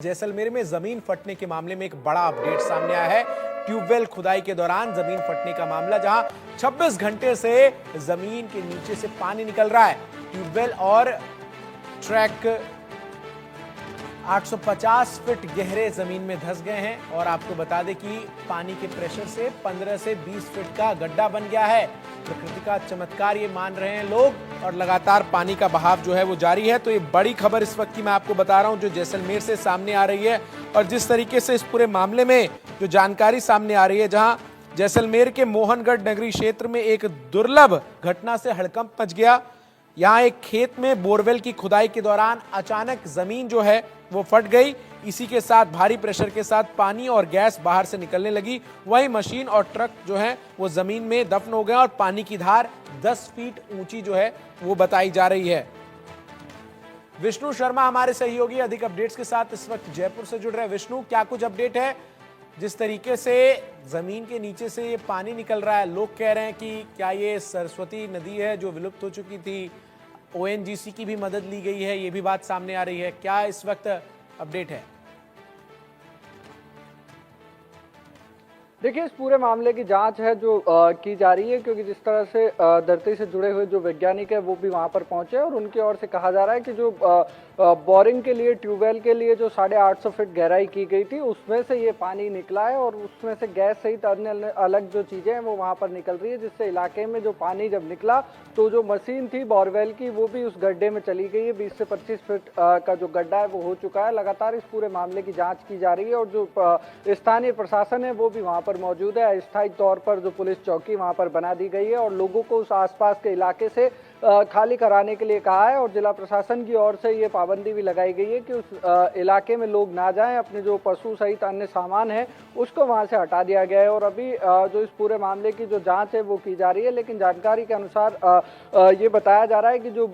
जैसलमेर में जमीन फटने के मामले में एक बड़ा अपडेट सामने आया है। ट्यूबवेल खुदाई के दौरान जमीन फटने का मामला, जहां 26 घंटे से जमीन के नीचे से पानी निकल रहा है। ट्यूबवेल और ट्रैक 850 फीट गहरे जमीन में धंस गए हैं और आपको बता दें कि पानी के प्रेशर से 15 से 20 फीट का गड्ढा बन गया है। प्रकृति का चमत्कार ये मान रहे हैं लोग और लगातार पानी का बहाव जो है वो जारी है। तो ये बड़ी खबर इस वक्त की मैं आपको बता रहा हूं जो जैसलमेर से सामने आ रही है और जिस तरीके से इस पूरे मामले में जो जानकारी सामने आ रही है, जहां जैसलमेर के मोहनगढ़ नगरी क्षेत्र में एक दुर्लभ घटना से हड़कंप मच गया। यहाँ एक खेत में बोरवेल की खुदाई के दौरान अचानक जमीन जो है वो फट गई। इसी के साथ भारी प्रेशर के साथ पानी और गैस बाहर से निकलने लगी। वहीं मशीन और ट्रक जो है वो जमीन में दफन हो गए और पानी की धार 10 फीट ऊंची जो है वो बताई जा रही है। विष्णु शर्मा हमारे सहयोगी अधिक अपडेट्स के साथ इस वक्त जयपुर से जुड़ रहे हैं। विष्णु, क्या कुछ अपडेट है? जिस तरीके से जमीन के नीचे से ये पानी निकल रहा है, लोग कह रहे हैं कि क्या ये सरस्वती नदी है जो विलुप्त हो चुकी थी? ओएनजीसी की भी मदद ली गई है, ये भी बात सामने आ रही है। क्या इस वक्त अपडेट है? देखिए, इस पूरे मामले की जांच है जो की जा रही है, क्योंकि जिस तरह से धरती से जुड़े हुए जो वैज्ञानिक है वो भी वहां पर पहुंचे और उनकी ओर से कहा जा रहा है कि जो बोरिंग के लिए, ट्यूबवेल के लिए जो 850 फीट गहराई की गई थी उसमें से ये पानी निकला है और उसमें से गैस सहित अन्य अलग जो चीजें हैं वो वहां पर निकल रही है, जिससे इलाके में जो पानी जब निकला तो जो मशीन थी बोरवेल की वो भी उस गड्ढे में चली गई है। 20 से 25 फीट का जो गड्ढा है वो हो चुका है। लगातार इस पूरे मामले की जाँच की जा रही है और जो स्थानीय प्रशासन है वो भी वहां पर मौजूद है। अस्थायी तौर पर जो पुलिस चौकी वहां पर बना दी गई है और लोगों को उस आसपास के इलाके से खाली कराने के लिए कहा है और जिला प्रशासन की ओर से ये पाबंदी भी लगाई गई है कि उस इलाके में लोग ना जाएं। अपने जो पशु सहित अन्य सामान है उसको वहां से हटा दिया गया है और अभी जो इस पूरे मामले की जो जांच है वो की जा रही है। लेकिन जानकारी के अनुसार ये बताया जा रहा है कि जो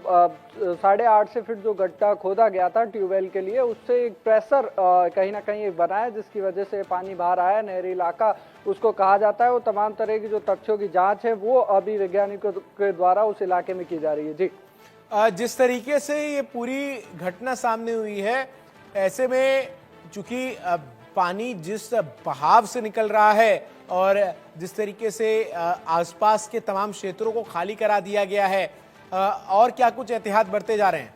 8.5 फीट जो गड्ढा खोदा गया था ट्यूबवेल के लिए, उससे एक प्रेशर कहीं ना कहीं बना है जिसकी वजह से पानी बाहर आया। नहरी इलाका उसको कहा जाता है। वो तमाम तरह की जो तथ्यों की जांच है वो अभी वैज्ञानिकों के द्वारा उस इलाके में की जा रही है। जी, जिस तरीके से ये पूरी घटना सामने हुई है, ऐसे में चूंकि पानी जिस बहाव से निकल रहा है और जिस तरीके से आसपास के तमाम क्षेत्रों को खाली करा दिया गया है, और क्या कुछ एहतियात बरते जा रहे हैं?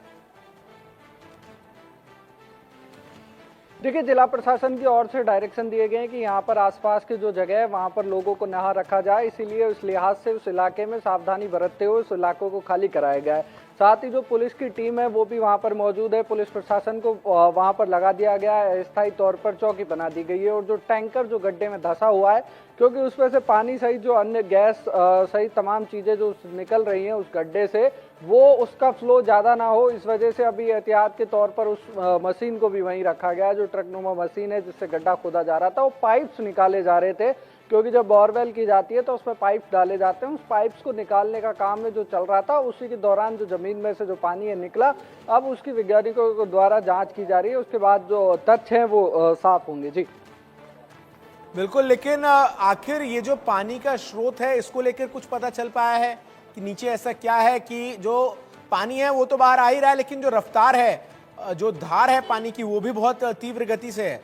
देखिए, जिला प्रशासन की ओर से डायरेक्शन दिए गए हैं कि यहाँ पर आसपास की जो जगह है वहाँ पर लोगों को नहा रखा जाए, इसीलिए उस लिहाज से उस इलाके में सावधानी बरतते हुए उस इलाकों को खाली कराया गया है। साथ ही जो पुलिस की टीम है वो भी वहाँ पर मौजूद है। पुलिस प्रशासन को वहाँ पर लगा दिया गया है, अस्थायी तौर पर चौकी बना दी गई है और जो टैंकर जो गड्ढे में धंसा हुआ है, क्योंकि उसमें से पानी सहित जो अन्य गैस सहित तमाम चीजें जो निकल रही हैं उस गड्ढे से, वो उसका फ्लो ज्यादा ना हो, इस वजह से अभी एहतियात के तौर पर उस मशीन को भी वहीं रखा गया है। जो ट्रकनुमा मशीन है जिससे गड्ढा खोदा जा रहा था, वो पाइप्स निकाले जा रहे थे, क्योंकि जब बोरवेल की जाती है तो उसमें पाइप डाले जाते हैं। उस पाइप्स को निकालने का काम में जो चल रहा था, उसी के दौरान जो जमीन में से जो पानी है निकला, अब उसकी वैज्ञानिकों के द्वारा जांच की जा रही है। उसके बाद जो तथ्य हैं वो साफ होंगे। जी बिल्कुल, लेकिन आखिर ये जो पानी का स्रोत है इसको लेकर कुछ पता चल पाया है कि नीचे ऐसा क्या है कि जो पानी है वो तो बाहर आ ही रहा है, लेकिन जो रफ्तार है, जो धार है पानी की, वो भी बहुत तीव्र गति से है?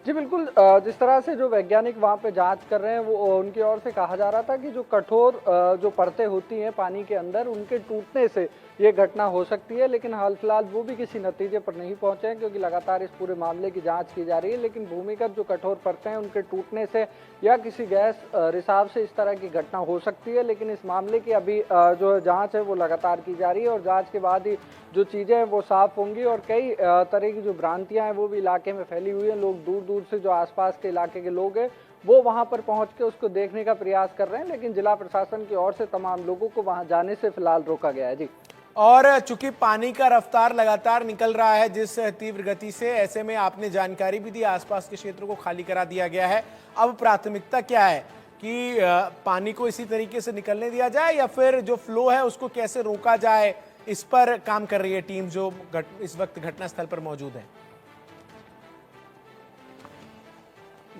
जी बिल्कुल, जिस तरह से जो वैज्ञानिक वहाँ पे जांच कर रहे हैं वो उनकी ओर से कहा जा रहा था कि जो कठोर जो परतें होती हैं पानी के अंदर, उनके टूटने से ये घटना हो सकती है, लेकिन हाल फिलहाल वो भी किसी नतीजे पर नहीं पहुंचे हैं, क्योंकि लगातार इस पूरे मामले की जांच की जा रही है। लेकिन भूमिगत जो कठोर परतें हैं उनके टूटने से या किसी गैस रिसाव से इस तरह की घटना हो सकती है। लेकिन इस मामले की अभी जो जाँच है वो लगातार की जा रही है और जाँच के बाद ही जो चीज़ें हैं वो साफ होंगी। और कई तरह की जो भ्रांतियाँ हैं वो भी इलाके में फैली हुई हैं। लोग दूर दूर से, जो आसपास के इलाके के लोग हैं, वो वहां पर पहुंच के उसको देखने का प्रयास कर रहे हैं, लेकिन जिला प्रशासन की ओर से तमाम लोगों को वहां जाने से फिलहाल रोका गया है। जी, और चूंकि पानी का रफ्तार लगातार निकल रहा है जिस तीव्र गति से, ऐसे में आपने जानकारी भी दी आसपास के क्षेत्रों को खाली करा दिया गया है। अब प्राथमिकता क्या है कि पानी को इसी तरीके से निकलने दिया जाए या फिर जो फ्लो है उसको कैसे रोका जाए, इस पर काम कर रही है टीम जो इस वक्त घटनास्थल पर मौजूद है?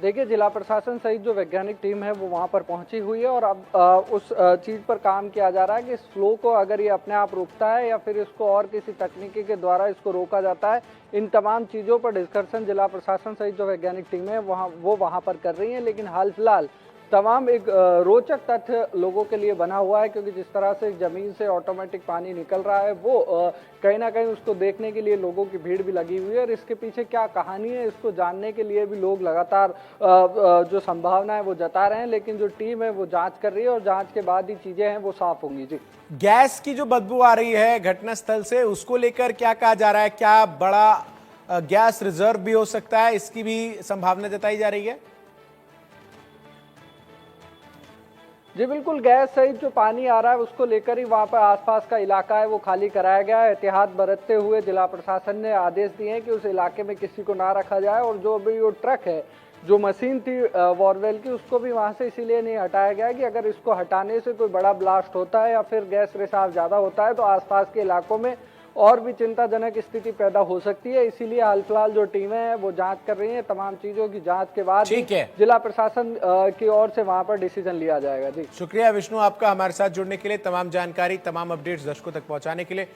देखिए, जिला प्रशासन सहित जो वैज्ञानिक टीम है वो वहां पर पहुंची हुई है और अब उस चीज पर काम किया जा रहा है कि इस फ्लो को अगर ये अपने आप रुकता है या फिर इसको और किसी तकनीकी के द्वारा इसको रोका जाता है। इन तमाम चीजों पर डिस्कशन जिला प्रशासन सहित जो वैज्ञानिक टीम है वो वहां पर कर रही है। लेकिन हाल फिलहाल तमाम एक रोचक तथ्य लोगों के लिए बना हुआ है, क्योंकि जिस तरह से जमीन से ऑटोमेटिक पानी निकल रहा है वो कहीं ना कहीं उसको देखने के लिए लोगों की भीड़ भी लगी हुई है और इसके पीछे क्या कहानी है इसको जानने के लिए भी लोग लगातार जो संभावना है वो जता रहे हैं। लेकिन जो टीम है वो जांच कर रही है और जांच के बाद ही चीजें हैं वो साफ होंगी। जी, गैस की जो बदबू आ रही है घटनास्थल से, उसको लेकर क्या कहा जा रहा है? क्या बड़ा गैस रिजर्व भी हो सकता है, इसकी भी संभावना जताई जा रही है? जी बिल्कुल, गैस सहित जो पानी आ रहा है उसको लेकर ही वहां पर आसपास का इलाका है वो खाली कराया गया है। एहतियात बरतते हुए जिला प्रशासन ने आदेश दिए हैं कि उस इलाके में किसी को ना रखा जाए और जो अभी वो ट्रक है, जो मशीन थी बोरवेल की, उसको भी वहां से इसीलिए नहीं हटाया गया कि अगर इसको हटाने से कोई बड़ा ब्लास्ट होता है या फिर गैस रिसाव ज्यादा होता है तो आसपास के इलाकों में और भी चिंताजनक स्थिति पैदा हो सकती है। इसीलिए हाल फिलहाल जो टीमें हैं वो जांच कर रही हैं। तमाम चीजों की जांच के बाद ठीक है, जिला प्रशासन की ओर से वहां पर डिसीजन लिया जाएगा। जी, शुक्रिया विष्णु आपका हमारे साथ जुड़ने के लिए, तमाम जानकारी, तमाम अपडेट्स दर्शकों तक पहुंचाने के लिए।